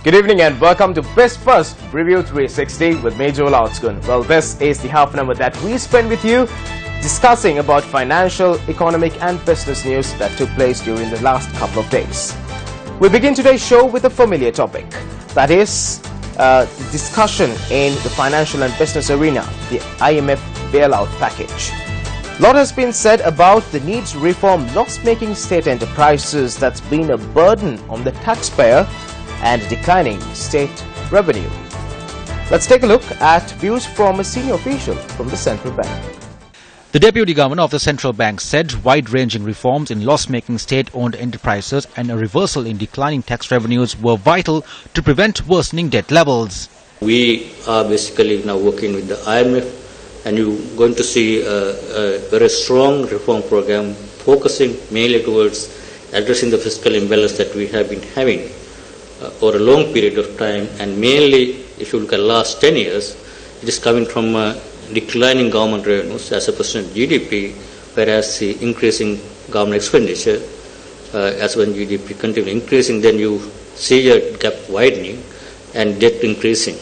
Good evening and welcome to Biz1st Review 360 with me, Joel Outskun. Well, this is the half an hour that we spend with you discussing about financial, economic and business news that took place during the last couple of days. We begin today's show with a familiar topic, that is the discussion in the financial and business arena, the IMF bailout package. A lot has been said about the need to reform loss-making state enterprises that's been a burden on the taxpayer and declining state revenue. Let's take a look at views from a senior official from the central bank. The Deputy Governor of the Central Bank said wide-ranging reforms in loss-making state-owned enterprises and a reversal in declining tax revenues were vital to prevent worsening debt levels. We are basically now working with the IMF, and you're going to see a very strong reform program focusing mainly towards addressing the fiscal imbalance that we have been having over a long period of time, and mainly if you look at the last 10 years, it is coming from declining government revenues as a percent of GDP, whereas the increasing government expenditure as when GDP continues increasing, then you see a gap widening and debt increasing.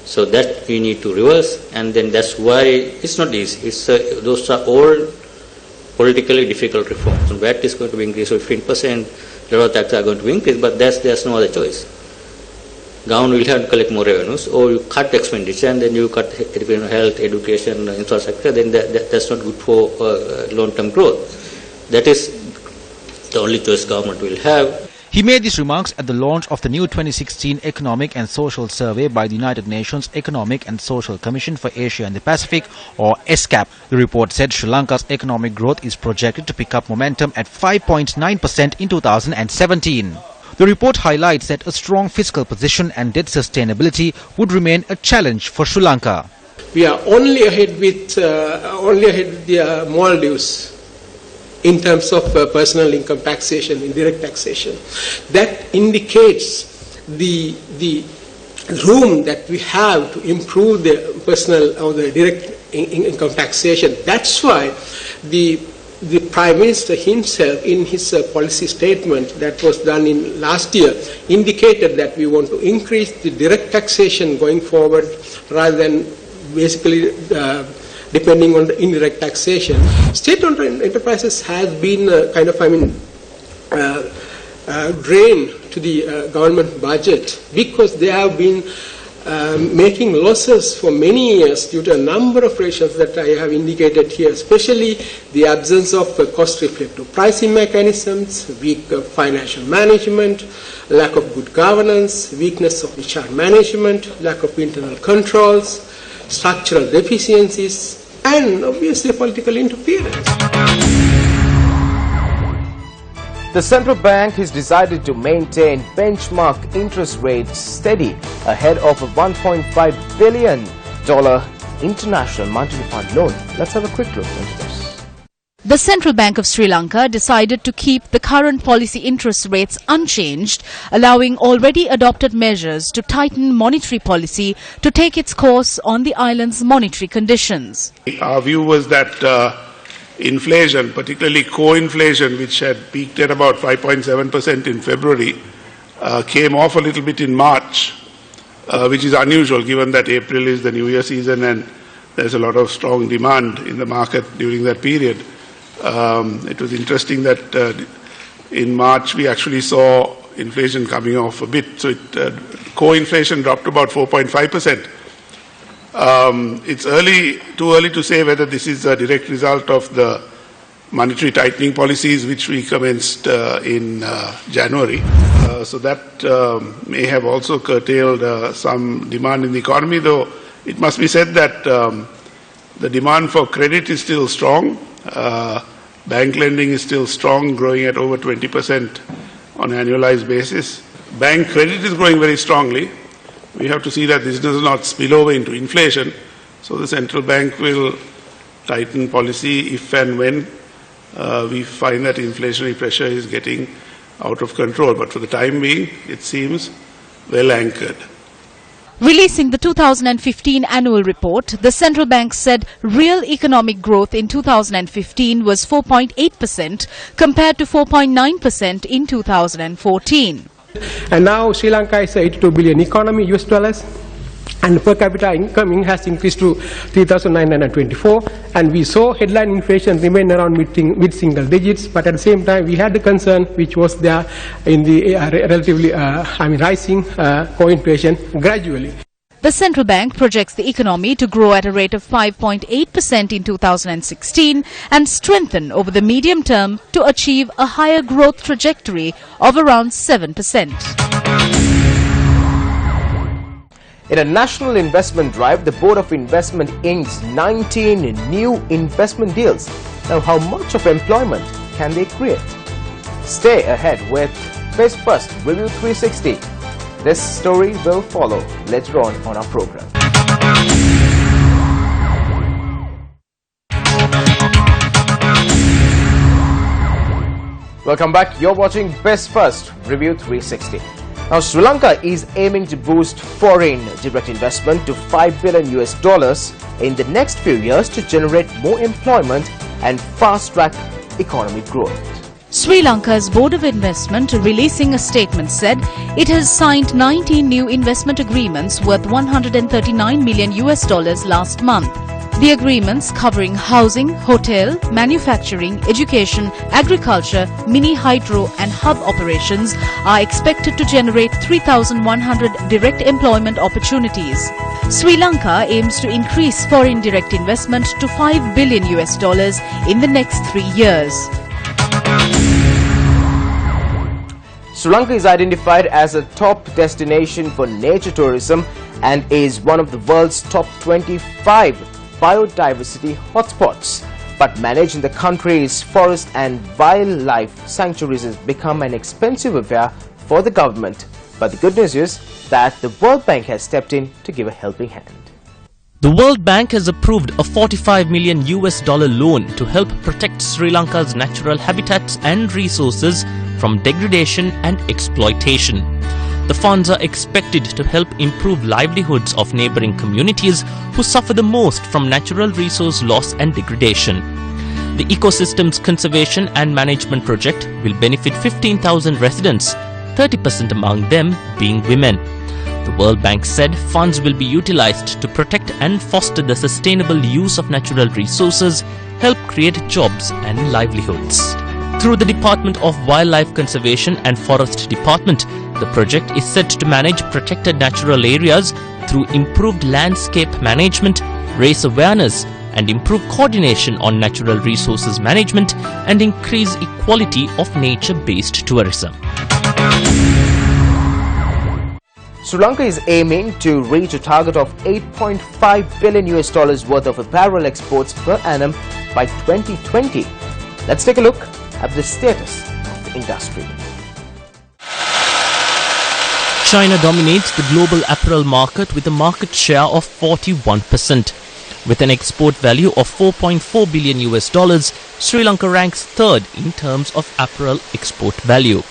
So that we need to reverse, and then that's why it's not easy. Those are all politically difficult reforms. And VAT is going to be increased by 15%. A lot of taxes are going to be increased, but there's no other choice. Government will have to collect more revenues, or you cut expenditure and then you cut health, education, infrastructure, then that's not good for long-term growth. That is the only choice government will have. He made these remarks at the launch of the new 2016 Economic and Social Survey by the United Nations Economic and Social Commission for Asia and the Pacific, or ESCAP. The report said Sri Lanka's economic growth is projected to pick up momentum at 5.9% in 2017. The report highlights that a strong fiscal position and debt sustainability would remain a challenge for Sri Lanka. We are only ahead with the Maldives in terms of personal income taxation, indirect taxation. That indicates the room that we have to improve the personal or the direct income taxation. That's why the Prime Minister himself, in his policy statement that was done in last year, indicated that we want to increase the direct taxation going forward rather than basically depending on the indirect taxation. State-owned enterprises have been drain to the government budget because they have been making losses for many years due to a number of reasons that I have indicated here, especially the absence of cost-reflective pricing mechanisms, weak financial management, lack of good governance, weakness of HR management, lack of internal controls, structural deficiencies, and obviously political interference. The central bank has decided to maintain benchmark interest rates steady ahead of a $1.5 billion international monetary fund loan. Let's have a quick look into this. The Central Bank of Sri Lanka decided to keep the current policy interest rates unchanged, allowing already adopted measures to tighten monetary policy to take its course on the island's monetary conditions. Our view was that inflation, particularly core inflation, which had peaked at about 5.7% in February, came off a little bit in March, which is unusual given that April is the New Year season and there's a lot of strong demand in the market during that period. It was interesting that in March we actually saw inflation coming off a bit. So core inflation dropped to about 4.5%. It's too early to say whether this is a direct result of the monetary tightening policies which we commenced in January. So that may have also curtailed some demand in the economy, though it must be said that the demand for credit is still strong. Bank lending is still strong, growing at over 20% on an annualized basis. Bank credit is growing very strongly. We have to see that this does not spill over into inflation. So the central bank will tighten policy if and when we find that inflationary pressure is getting out of control. But for the time being, it seems well anchored. Releasing the 2015 annual report, the central bank said real economic growth in 2015 was 4.8% compared to 4.9% in 2014. And now Sri Lanka is a 82 billion economy, US dollars. And per capita income has increased to 3,924, and we saw headline inflation remain around mid-single digits, but at the same time we had the concern which was there in the relatively rising co-inflation gradually. The central bank projects the economy to grow at a rate of 5.8% in 2016 and strengthen over the medium term to achieve a higher growth trajectory of around 7%. In a national investment drive, the Board of Investment inks 19 new investment deals. Now, how much of employment can they create? Stay ahead with Biz1st Review 360. This story will follow later on our program. Welcome back. You're watching Biz1st Review 360. Now, Sri Lanka is aiming to boost foreign direct investment to $5 billion in the next few years to generate more employment and fast-track economic growth. Sri Lanka's Board of Investment, releasing a statement, said it has signed 19 new investment agreements worth $139 million last month. The agreements covering housing, hotel, manufacturing, education, agriculture, mini hydro and hub operations are expected to generate 3,100 direct employment opportunities. Sri Lanka aims to increase foreign direct investment to $5 billion in the next 3 years. Sri Lanka is identified as a top destination for nature tourism and is one of the world's top 25 biodiversity hotspots. But managing the country's forest and wildlife sanctuaries has become an expensive affair for the government. But the good news is that the World Bank has stepped in to give a helping hand. The World Bank has approved a $45 million loan to help protect Sri Lanka's natural habitats and resources from degradation and exploitation. The funds are expected to help improve livelihoods of neighboring communities who suffer the most from natural resource loss and degradation. The Ecosystems Conservation and Management Project will benefit 15,000 residents, 30% among them being women. The World Bank said funds will be utilized to protect and foster the sustainable use of natural resources, help create jobs and livelihoods. Through the Department of Wildlife Conservation and Forest Department, the project is set to manage protected natural areas through improved landscape management, raise awareness, and improve coordination on natural resources management and increase equality of nature-based tourism. Sri Lanka is aiming to reach a target of $8.5 billion worth of apparel exports per annum by 2020. Let's take a look at the status of the industry. China dominates the global apparel market with a market share of 41%. With an export value of $4.4 billion, Sri Lanka ranks third in terms of apparel export value.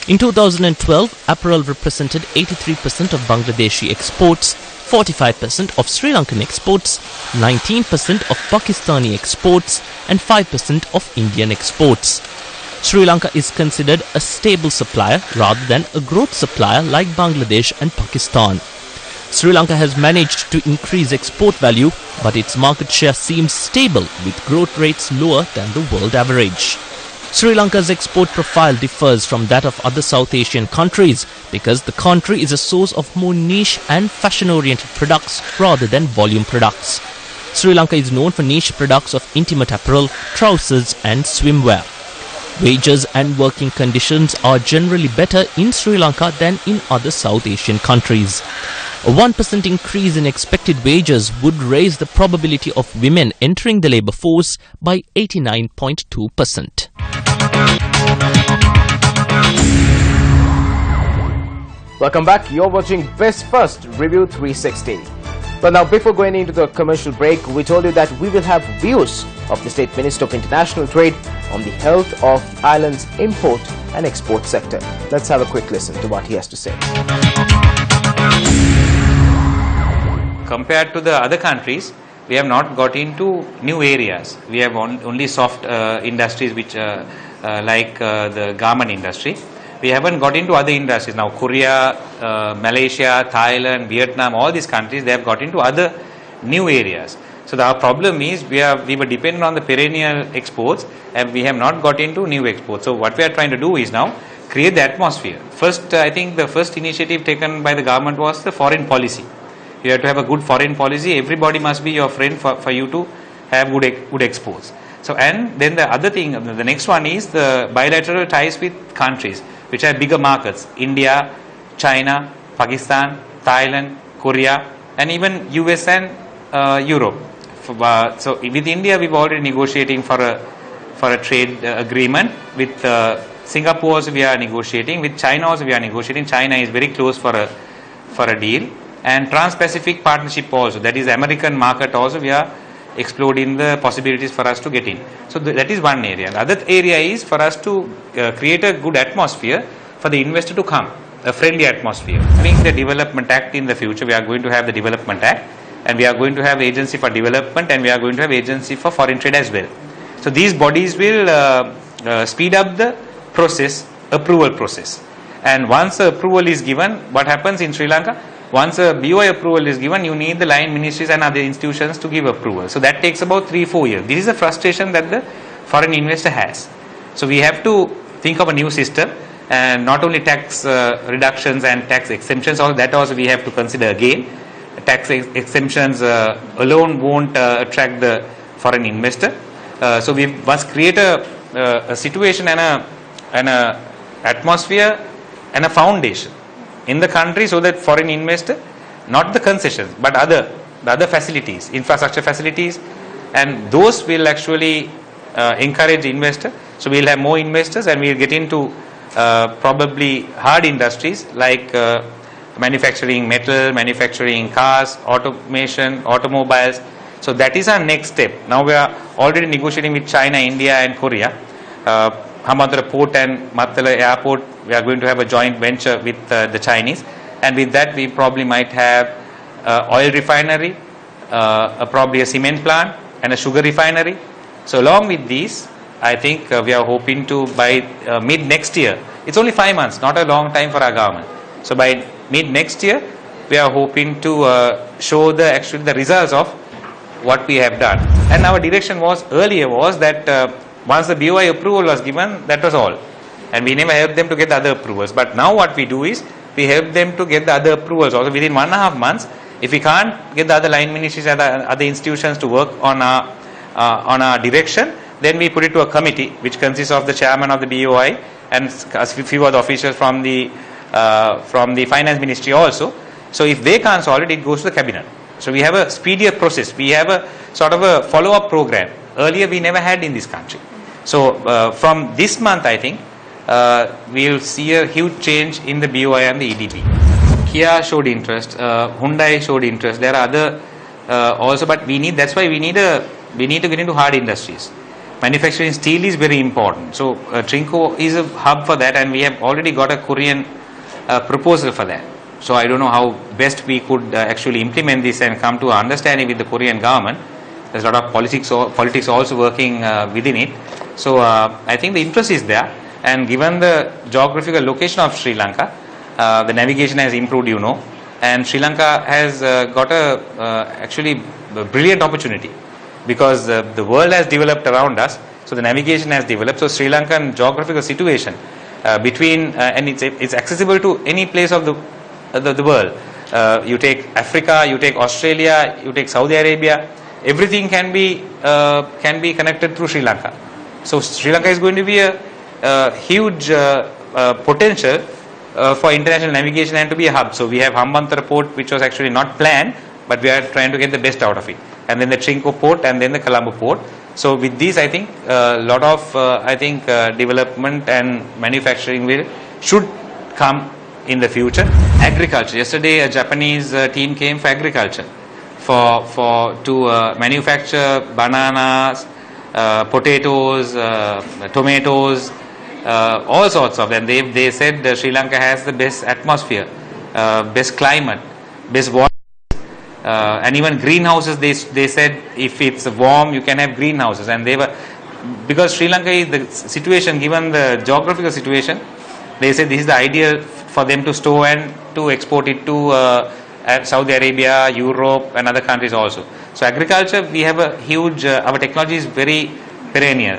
In 2012, apparel represented 83% of Bangladeshi exports, 45% of Sri Lankan exports, 19% of Pakistani exports, and 5% of Indian exports. Sri Lanka is considered a stable supplier rather than a growth supplier like Bangladesh and Pakistan. Sri Lanka has managed to increase export value, but its market share seems stable with growth rates lower than the world average. Sri Lanka's export profile differs from that of other South Asian countries because the country is a source of more niche and fashion-oriented products rather than volume products. Sri Lanka is known for niche products of intimate apparel, trousers and swimwear. Wages and working conditions are generally better in Sri Lanka than in other South Asian countries. A 1% increase in expected wages would raise the probability of women entering the labour force by 89.2%. Welcome back. You're watching Biz1st Review 360. Well, now before going into the commercial break, we told you that we will have views of the State Minister of International Trade on the health of the island's import and export sector. Let's have a quick listen to what he has to say. Compared to the other countries, we have not got into new areas. We have only soft industries which like the garment industry. we haven't got into other industries. Now Korea, Malaysia, Thailand, Vietnam, all these countries, they have got into other new areas. So our problem is we were dependent on the perennial exports and we have not got into new exports. So what we are trying to do is now create the atmosphere. First, I think the first initiative taken by the government was the foreign policy. You have to have a good foreign policy. Everybody must be your friend for you to have good exports. So, and then the other thing, the next one is the bilateral ties with countries which have bigger markets: India, China, Pakistan, Thailand, Korea, and even US and Europe. So with India, we've already negotiating for a trade agreement. With Singapore also we are negotiating. With China also we are negotiating. China is very close for a deal. And Trans-Pacific Partnership also, that is American market also, we are exploring the possibilities for us to get in. So that is one area. The other area is for us to create a good atmosphere for the investor to come, a friendly atmosphere. Having the Development Act in the future, we are going to have the Development Act, and we are going to have Agency for Development, and we are going to have Agency for Foreign Trade as well. So these bodies will speed up the process, approval process. And once the approval is given, what happens in Sri Lanka? Once a BOI approval is given, you need the line ministries and other institutions to give approval. So that takes about 3-4 years. This is a frustration that the foreign investor has. So we have to think of a new system, and not only tax reductions and tax exemptions, all that also we have to consider again. Tax exemptions alone won't attract the foreign investor. So we must create a situation and a atmosphere and a foundation in the country so that foreign investor, not the concessions but the other facilities, infrastructure facilities, and those will actually encourage investor. So we'll have more investors and we'll get into probably hard industries like manufacturing metal, manufacturing cars, automation, automobiles. So that is our next step. Now we are already negotiating with China, India and Korea. Hambantota Port and Mattala Airport, we are going to have a joint venture with the Chinese, and with that we probably might have oil refinery, probably a cement plant and a sugar refinery. So along with these, I think we are hoping to by mid next year, it's only 5 months, not a long time for our government. So by mid next year, we are hoping to show the results of what we have done. And our direction was earlier was that once the BOI approval was given, that was all. And we never helped them to get the other approvals. But now what we do is, we help them to get the other approvals also within 1.5 months. If we can't get the other line ministries and the other institutions to work on our direction, then we put it to a committee which consists of the chairman of the BOI and a few other officials from the finance ministry also. So if they can't solve it, it goes to the cabinet. So we have a speedier process. We have a sort of a follow-up program. Earlier we never had in this country. So from this month, I think we will see a huge change in the BOI and the EDB. Kia showed interest, Hyundai showed interest. There are other also, but that's why we need to get into hard industries. Manufacturing steel is very important. So Trinco is a hub for that, and we have already got a Korean proposal for that. So I don't know how best we could actually implement this and come to an understanding with the Korean government. There's a lot of politics also working within it. So I think the interest is there, and given the geographical location of Sri Lanka, the navigation has improved, and Sri Lanka has got actually a brilliant opportunity because the world has developed around us, so the navigation has developed. So Sri Lankan geographical situation between and it's accessible to any place of the world. You take Africa, you take Australia, you take Saudi Arabia. Everything can be connected through Sri Lanka. So Sri Lanka is going to be a huge potential for international navigation and to be a hub. So we have Hambantota Port, which was actually not planned, but we are trying to get the best out of it. And then the Trinco Port, and then the Colombo Port. So with these, I think a lot of development and manufacturing should come in the future. Agriculture. Yesterday, a Japanese team came for agriculture. To manufacture bananas, potatoes, tomatoes, all sorts of them. They said Sri Lanka has the best atmosphere, best climate, best water, and even greenhouses. They said if it's warm, you can have greenhouses. And because Sri Lanka is the situation, given the geographical situation, They say this is the ideal for them to store and to export it to Saudi Arabia, Europe and other countries also. So agriculture, we have a huge, our technology is very perennial,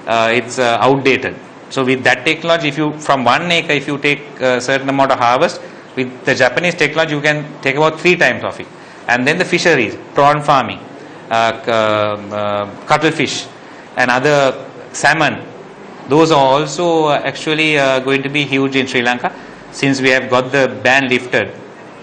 it's outdated. So with that technology, if you, from 1 acre, if you take a certain amount of harvest, with the Japanese technology, you can take about 3 times of it. And then the fisheries, prawn farming, cuttlefish and other salmon, those are also actually going to be huge in Sri Lanka. Since we have got the ban lifted,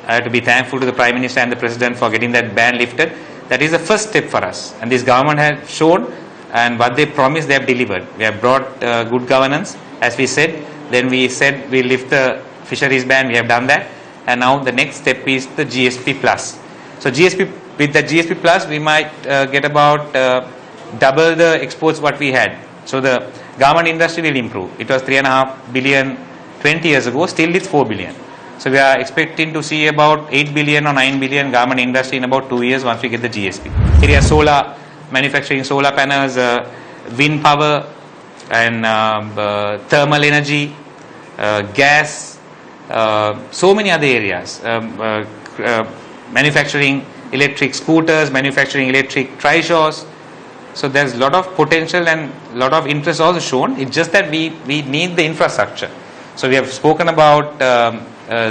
I have to be thankful to the Prime Minister and the President for getting that ban lifted. That is the first step for us. And this government has shown, and what they promised, they have delivered. We have brought good governance, as we said. Then we said we lift the fisheries ban, we have done that. And now the next step is the GSP Plus. So with the GSP Plus, we might get about double the exports what we had. So the garment industry will improve. It was 3.5 billion 20 years ago, still it's 4 billion. So we are expecting to see about 8 billion or 9 billion garment industry in about 2 years once we get the GSP. Area solar, manufacturing solar panels, wind power and thermal energy, gas, so many other areas. Manufacturing electric scooters, manufacturing electric trishaws. So there's a lot of potential and a lot of interest also shown. It's just that we need the infrastructure. So we have spoken about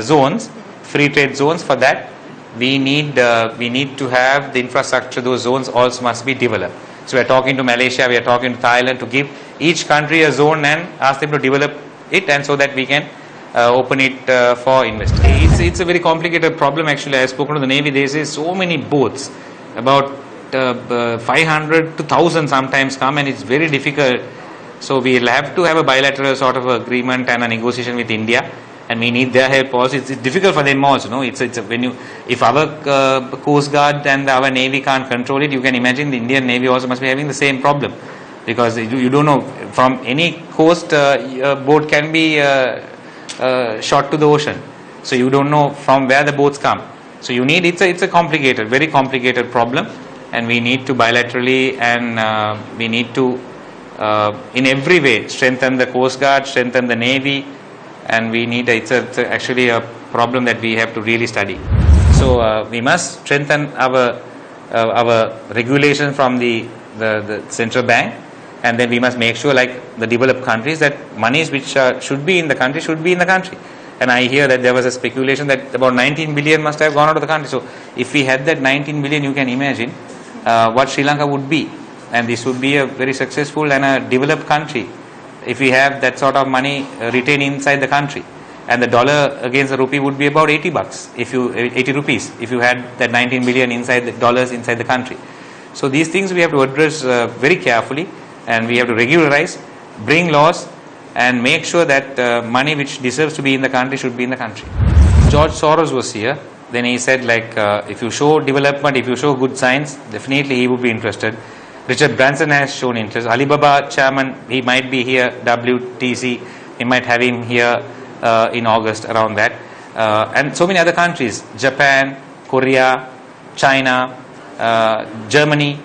zones, free trade zones. For that, we need to have the infrastructure. Those zones also must be developed. So we are talking to Malaysia, we are talking to Thailand to give each country a zone and ask them to develop it, and so that we can open it for investment. It's a very complicated problem actually. I have spoken to the Navy. They say so many boats, about 500 to 1,000 sometimes come, and it's very difficult. So we'll have to have a bilateral sort of agreement and a negotiation with India, and we need their help also. It's difficult for them also. No, if our Coast Guard and our Navy can't control it, you can imagine the Indian Navy also must be having the same problem, because you don't know, from any coast a boat can be shot to the ocean. So you don't know from where the boats come. So you need, it's a complicated, very complicated problem, and we need to bilaterally and we need to in every way strengthen the Coast Guard, strengthen the Navy, and we need, it's actually a problem that we have to really study. So we must strengthen our regulation from the central bank, and then we must make sure, like the developed countries, that monies which should be in the country should be in the country. And I hear that there was a speculation that about 19 billion must have gone out of the country. So if we had that 19 billion, you can imagine what Sri Lanka would be. And this would be a very successful and a developed country if we have that sort of money retained inside the country. And the dollar against the rupee would be about 80 bucks, 80 rupees, if you had that 19 billion inside the dollars inside the country. So these things we have to address very carefully, and we have to regularize, bring laws, and make sure that money which deserves to be in the country should be in the country. George Soros was here. Then he said, like, if you show development, if you show good science, definitely he would be interested. Richard Branson has shown interest. Alibaba chairman, he might be here. WTC, we might have him here in August, around that. And so many other countries, Japan, Korea, China, Germany,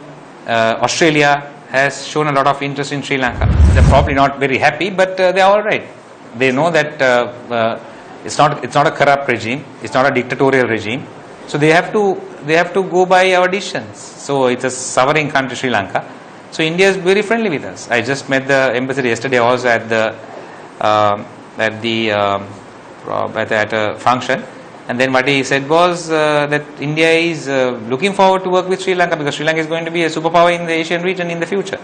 Australia has shown a lot of interest in Sri Lanka. They're probably not very happy, but they're all right. They know that it's not a corrupt regime, it's not a dictatorial regime. So they have to go by our decisions. So it's a sovereign country, Sri Lanka. So India is very friendly with us. I just met the ambassador yesterday also at a function, and then what he said was that India is looking forward to work with Sri Lanka, because Sri Lanka is going to be a superpower in the Asian region in the future.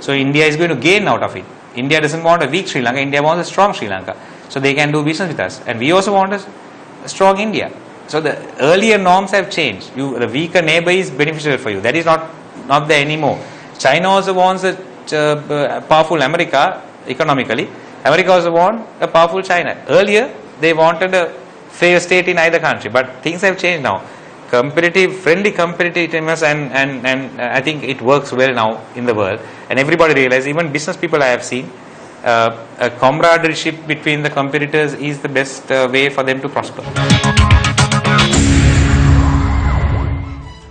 So India is going to gain out of it. India doesn't want a weak Sri Lanka. India wants a strong Sri Lanka. So they can do business with us, and we also want a strong India. So the earlier norms have changed. The weaker neighbor is beneficial for you. That is not there anymore. China also wants a powerful America economically. America also wants a powerful China. Earlier, they wanted a fair state in either country, but things have changed now. Friendly competitiveness, and I think it works well now in the world. And everybody realizes, even business people I have seen, a camaraderie between the competitors is the best way for them to prosper.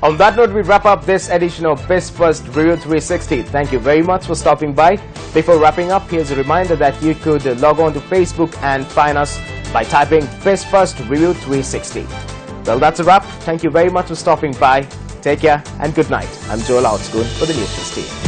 On that note, we wrap up this edition of Biz1st Review 360. Thank you very much for stopping by. Before wrapping up, here's a reminder that you could log on to Facebook and find us by typing Biz1st Review 360. Well, that's a wrap. Thank you very much for stopping by. Take care and good night. I'm Joel Outspoon for the Newsfirst team.